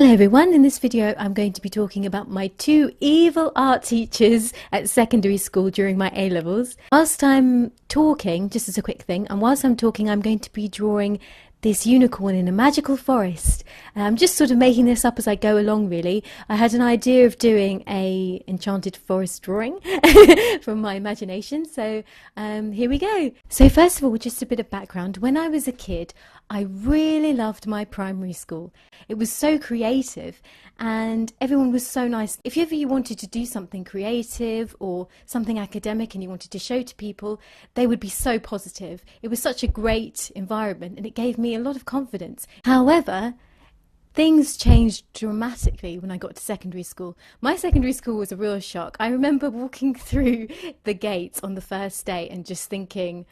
Hello everyone, in this video I'm going to be talking about my two evil art teachers at secondary school during my A-levels. Whilst I'm talking, just as a quick thing, I'm going to be drawing this unicorn in a magical forest. I'm just sort of making this up as I go along really. I had an idea of doing a enchanted forest drawing from my imagination, so here we go. So first of all, just a bit of background. When I was a kid, I really loved my primary school. It was so creative and everyone was so nice. If ever you wanted to do something creative or something academic and you wanted to show to people, they would be so positive. It was such a great environment and it gave me a lot of confidence. However, things changed dramatically when I got to secondary school. My secondary school was a real shock. I remember walking through the gates on the first day and just thinking,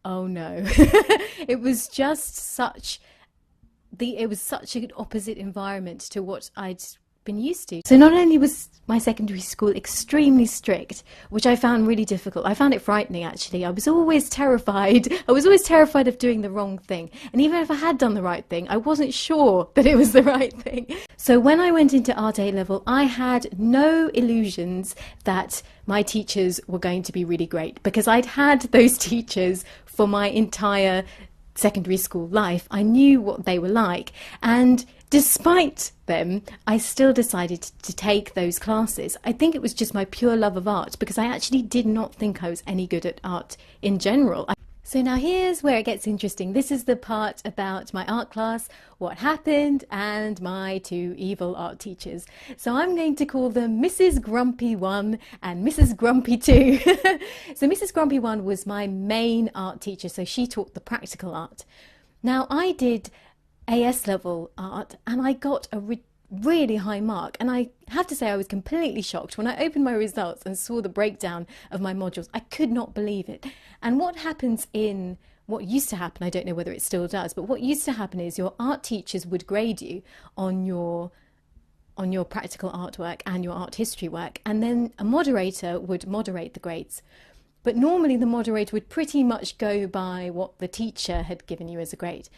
oh no. It was just such an opposite environment to what I'd been used to. So not only was my secondary school extremely strict, which I found really difficult, I found it frightening actually. I was always terrified of doing the wrong thing. And even if I had done the right thing, I wasn't sure that it was the right thing. So when I went into Art A-level, I had no illusions that my teachers were going to be really great, because I'd had those teachers for my entire secondary school life. I knew what they were like, and despite them, I still decided to take those classes. I think it was just my pure love of art, because I actually did not think I was any good at art in general. So now here's where it gets interesting. This is the part about my art class, what happened, and my two evil art teachers. So I'm going to call them Mrs. Grumpy 1 and Mrs. Grumpy 2. So Mrs. Grumpy 1 was my main art teacher, so she taught the practical art. Now I did AS level art and I got a really high mark, and I have to say I was completely shocked when I opened my results and saw the breakdown of my modules. I could not believe it. And what used to happen, I don't know whether it still does, but what used to happen is your art teachers would grade you on your practical artwork and your art history work, and then a moderator would moderate the grades. But normally the moderator would pretty much go by what the teacher had given you as a grade.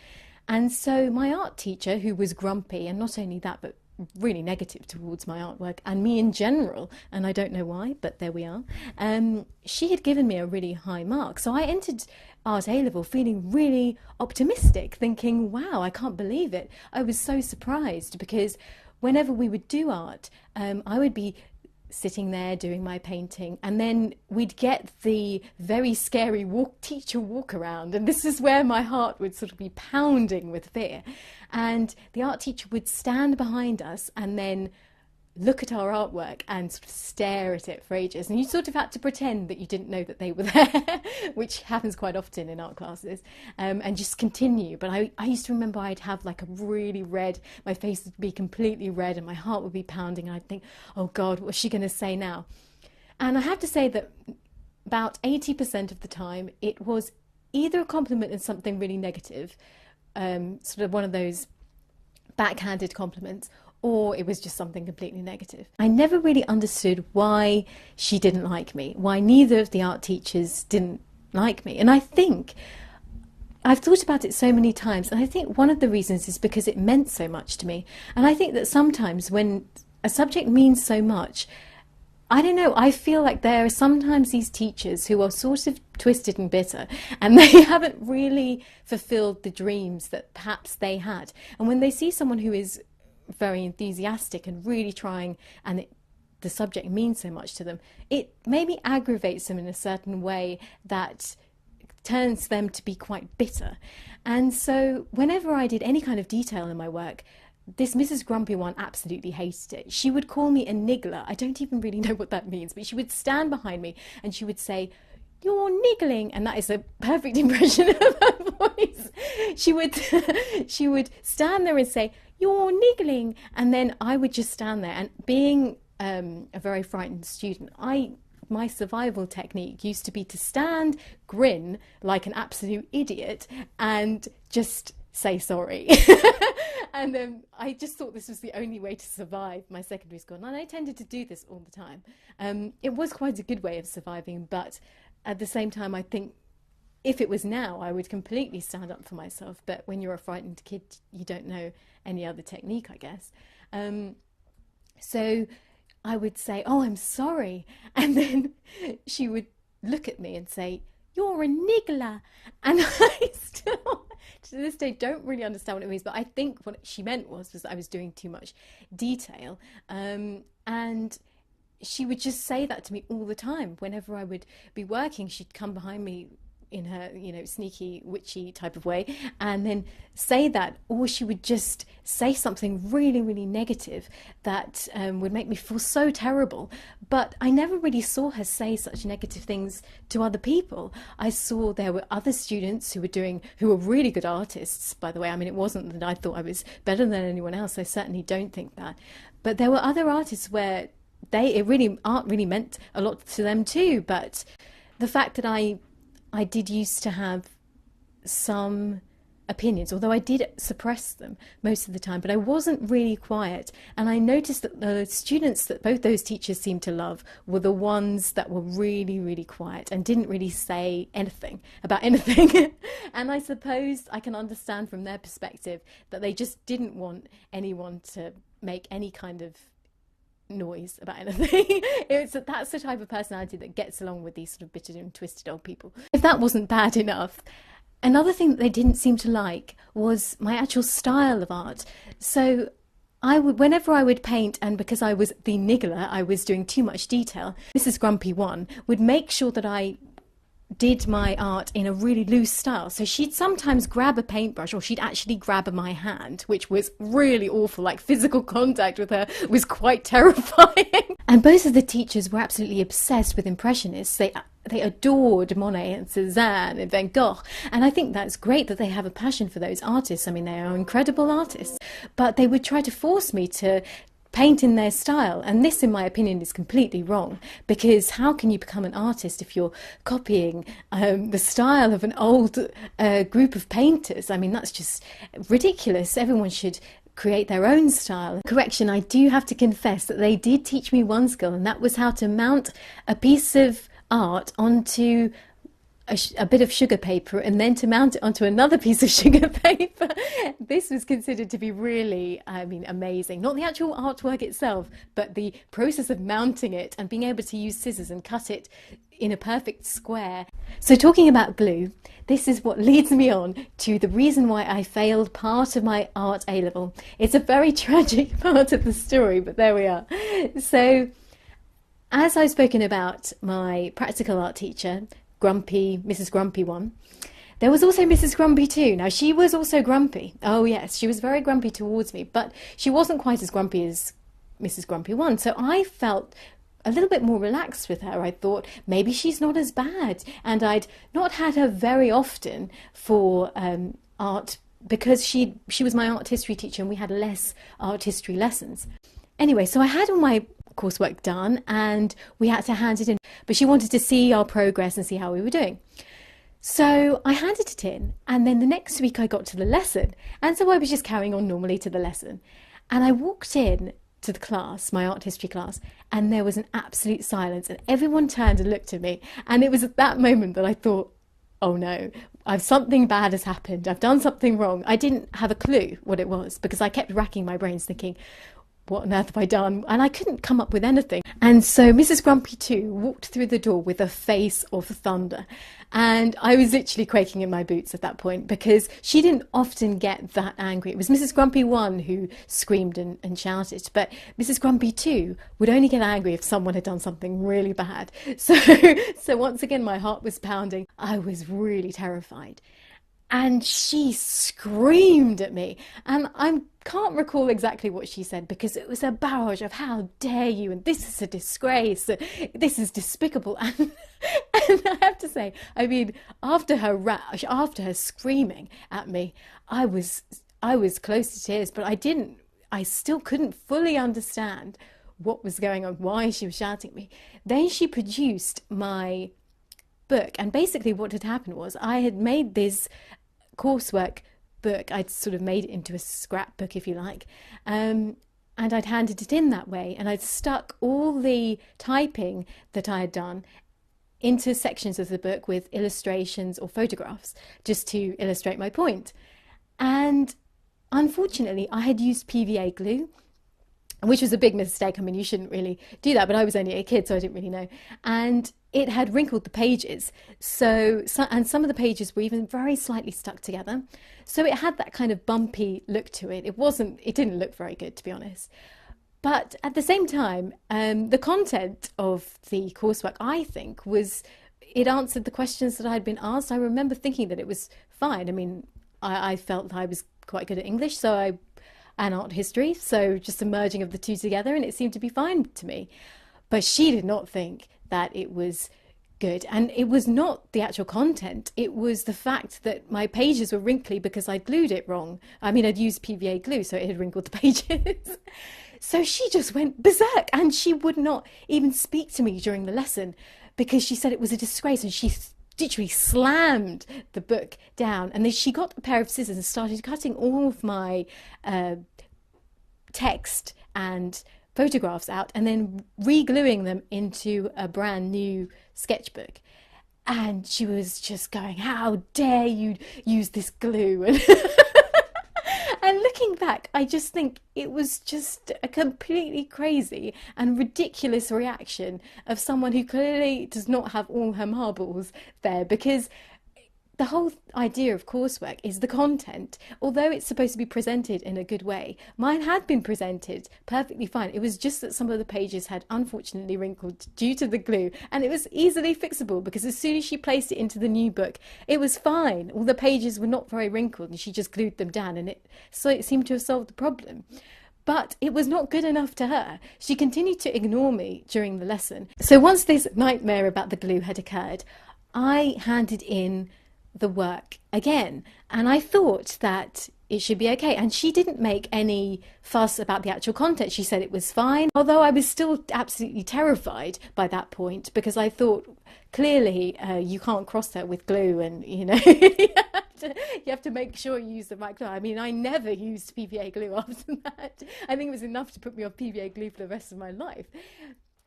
And so my art teacher, who was grumpy, and not only that, but really negative towards my artwork and me in general, and I don't know why, but there we are, she had given me a really high mark. So I entered Art A-level feeling really optimistic, thinking, wow, I can't believe it. I was so surprised, because whenever we would do art, I would be sitting there doing my painting, and then we'd get the very scary teacher walk around, and this is where my heart would sort of be pounding with fear. And the art teacher would stand behind us and then look at our artwork and sort of stare at it for ages, and you sort of had to pretend that you didn't know that they were there, which happens quite often in art classes, and just continue. But I used to remember I'd have like a really red, my face would be completely red and my heart would be pounding, and I'd think, oh God, what's she going to say now? And I have to say that about 80% of the time it was either a compliment and something really negative, sort of one of those backhanded compliments, or it was just something completely negative. I never really understood why she didn't like me, why neither of the art teachers didn't like me. And I think I've thought about it so many times, and I think one of the reasons is because it meant so much to me. And I think that sometimes when a subject means so much, I don't know, I feel like there are sometimes these teachers who are sort of twisted and bitter, and they haven't really fulfilled the dreams that perhaps they had. And when they see someone who is very enthusiastic and really trying, and the subject means so much to them, it maybe aggravates them in a certain way that turns them to be quite bitter. And so whenever I did any kind of detail in my work, this Mrs. Grumpy 1 absolutely hated it. She would call me a niggler. I don't even really know what that means, but she would stand behind me and she would say, "You're niggling," and that is a perfect impression of her voice. She would stand there and say, "You're niggling," and then I would just stand there. And being a very frightened student, my survival technique used to be to stand, grin like an absolute idiot, and just say sorry. And I just thought this was the only way to survive my secondary school, and I tended to do this all the time. It was quite a good way of surviving, but at the same time, I think if it was now, I would completely stand up for myself. But when you're a frightened kid, you don't know any other technique, I guess. So I would say, oh, I'm sorry. And then she would look at me and say, you're a niggler. And I still, to this day, don't really understand what it means. But I think what she meant was that I was doing too much detail. And she would just say that to me all the time. Whenever I would be working, she'd come behind me in her, sneaky, witchy type of way, and then say that, or she would just say something really, really negative that would make me feel so terrible. But I never really saw her say such negative things to other people. I saw there were other students who were really good artists, by the way. I mean, it wasn't that I thought I was better than anyone else. I certainly don't think that. But there were other artists where art really meant a lot to them too. But the fact that I did used to have some opinions, although I did suppress them most of the time, but I wasn't really quiet. And I noticed that the students that both those teachers seemed to love were the ones that were really, really quiet and didn't really say anything about anything. And I suppose I can understand from their perspective that they just didn't want anyone to make any kind of noise about anything. That's the type of personality that gets along with these sort of bitter and twisted old people. If that wasn't bad enough, another thing that they didn't seem to like was my actual style of art. So whenever I would paint, and because I was the niggler, I was doing too much detail, Mrs. Grumpy One would make sure that I did my art in a really loose style. So she'd sometimes grab a paintbrush, or she'd actually grab my hand, which was really awful. Like, physical contact with her was quite terrifying. And both of the teachers were absolutely obsessed with Impressionists. They adored Monet and Cézanne and Van Gogh. And I think that's great that they have a passion for those artists. I mean, they are incredible artists. But they would try to force me to paint in their style, and this, in my opinion, is completely wrong, because how can you become an artist if you're copying the style of an old group of painters? I mean, that's just ridiculous. Everyone should create their own style. Correction, I do have to confess that they did teach me one skill, and that was how to mount a piece of art onto a bit of sugar paper, and then to mount it onto another piece of sugar paper. This was considered to be really, amazing. Not the actual artwork itself, but the process of mounting it and being able to use scissors and cut it in a perfect square. So, talking about glue, this is what leads me on to the reason why I failed part of my art A-level. It's a very tragic part of the story, but there we are. So, as I've spoken about my practical art teacher, Mrs. Grumpy One, there was also Mrs. Grumpy Two. Now, she was also grumpy. Oh yes, she was very grumpy towards me, but she wasn't quite as grumpy as Mrs. Grumpy One. So I felt a little bit more relaxed with her. I thought maybe she's not as bad, and I'd not had her very often for art, because she was my art history teacher and we had less art history lessons. Anyway, so I had all my coursework done and we had to hand it in, but she wanted to see our progress and see how we were doing. So I handed it in, and then the next week I got to the lesson, and so I was just carrying on normally to the lesson, and I walked in to the class, my art history class, and there was an absolute silence, and everyone turned and looked at me, and it was at that moment that I thought, oh no, something bad has happened, I've done something wrong. I didn't have a clue what it was, because I kept racking my brains thinking, what on earth have I done? And I couldn't come up with anything. And so Mrs. Grumpy 2 walked through the door with a face of thunder. And I was literally quaking in my boots at that point, because she didn't often get that angry. It was Mrs. Grumpy 1 who screamed and shouted, but Mrs. Grumpy 2 would only get angry if someone had done something really bad. So once again, my heart was pounding. I was really terrified. And she screamed at me, and I can't recall exactly what she said, because it was a barrage of how dare you, and this is a disgrace, this is despicable. And I have to say, I mean, after her screaming at me, I was close to tears, but I still couldn't fully understand what was going on, why she was shouting at me. Then she produced my book, and basically what had happened was I had made this coursework book. I'd sort of made it into a scrapbook, if you like, and I'd handed it in that way, and I'd stuck all the typing that I had done into sections of the book with illustrations or photographs, just to illustrate my point. And unfortunately, I had used PVA glue, which was a big mistake. I mean, you shouldn't really do that, but I was only a kid, so I didn't really know. And it had wrinkled the pages. And some of the pages were even very slightly stuck together. So it had that kind of bumpy look to it. It didn't look very good, to be honest. But at the same time, the content of the coursework, I think, it answered the questions that I had been asked. I remember thinking that it was fine. I mean, I felt that I was quite good at English, and art history, so just a merging of the two together, and it seemed to be fine to me. But she did not think that it was good, and it was not the actual content, it was the fact that my pages were wrinkly because I glued it wrong. I mean, I'd used PVA glue, so it had wrinkled the pages. So she just went berserk, and she would not even speak to me during the lesson because she said it was a disgrace, and she literally slammed the book down, and then she got a pair of scissors and started cutting all of my text and photographs out and then re-gluing them into a brand new sketchbook. And she was just going, how dare you use this glue? And looking back, I just think it was just a completely crazy and ridiculous reaction of someone who clearly does not have all her marbles there, because the whole idea of coursework is the content. Although it's supposed to be presented in a good way, mine had been presented perfectly fine. It was just that some of the pages had unfortunately wrinkled due to the glue, and it was easily fixable because as soon as she placed it into the new book, it was fine. All the pages were not very wrinkled, and she just glued them down, and it seemed to have solved the problem. But it was not good enough to her. She continued to ignore me during the lesson. So once this nightmare about the glue had occurred, I handed in the work again, and I thought that it should be okay, and she didn't make any fuss about the actual content. She said it was fine, although I was still absolutely terrified by that point because I thought, clearly you can't cross that with glue, and you know you have to make sure you use the right glue. I mean, I never used PVA glue after that. I think it was enough to put me on PVA glue for the rest of my life.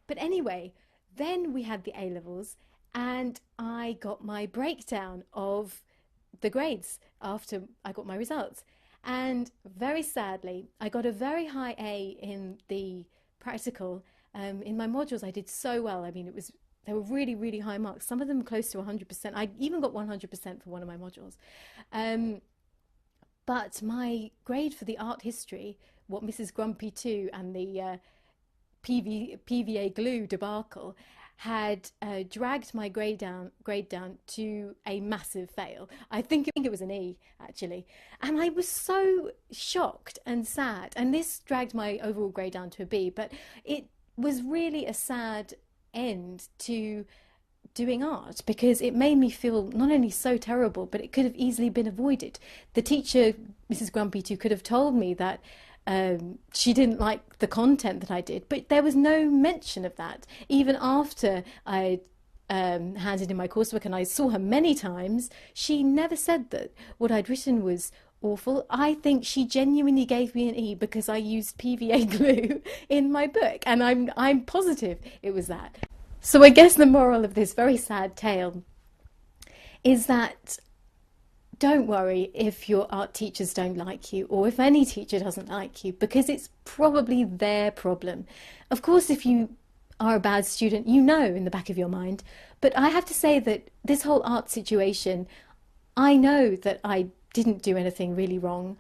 But anyway, then we had the A-levels, and I got my breakdown of the grades after I got my results. And very sadly, I got a very high A in the practical. In my modules, I did so well. I mean, they were really, really high marks. Some of them close to 100%. I even got 100% for one of my modules. But my grade for the art history, what Mrs. Grumpy 2 and the PVA glue debacle had dragged my grade down to a massive fail. I think it was an E, actually. And I was so shocked and sad. And this dragged my overall grade down to a B. But it was really a sad end to doing art because it made me feel not only so terrible, but it could have easily been avoided. The teacher, Mrs. Grumpy 2, could have told me that she didn't like the content that I did, but there was no mention of that. Even after I handed in my coursework and I saw her many times, she never said that what I'd written was awful. I think she genuinely gave me an E because I used PVA glue in my book, and I'm positive it was that. So I guess the moral of this very sad tale is that don't worry if your art teachers don't like you, or if any teacher doesn't like you, because it's probably their problem. Of course, if you are a bad student, you know in the back of your mind. But I have to say that this whole art situation, I know that I didn't do anything really wrong,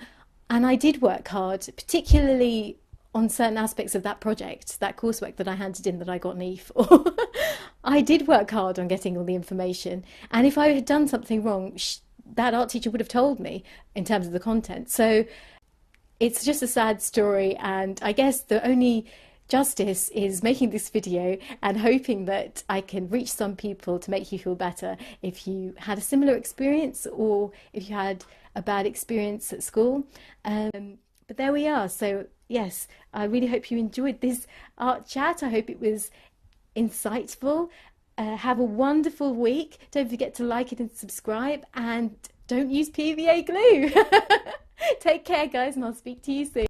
and I did work hard, particularly on certain aspects of that project, that coursework that I handed in that I got an E for. I did work hard on getting all the information, and if I had done something wrong, that art teacher would have told me in terms of the content. So it's just a sad story, and I guess the only justice is making this video and hoping that I can reach some people to make you feel better if you had a similar experience or if you had a bad experience at school. But there we are. So yes, I really hope you enjoyed this art chat. I hope it was insightful. Have a wonderful week. Don't forget to like it and subscribe, and don't use PVA glue. Take care, guys, and I'll speak to you soon.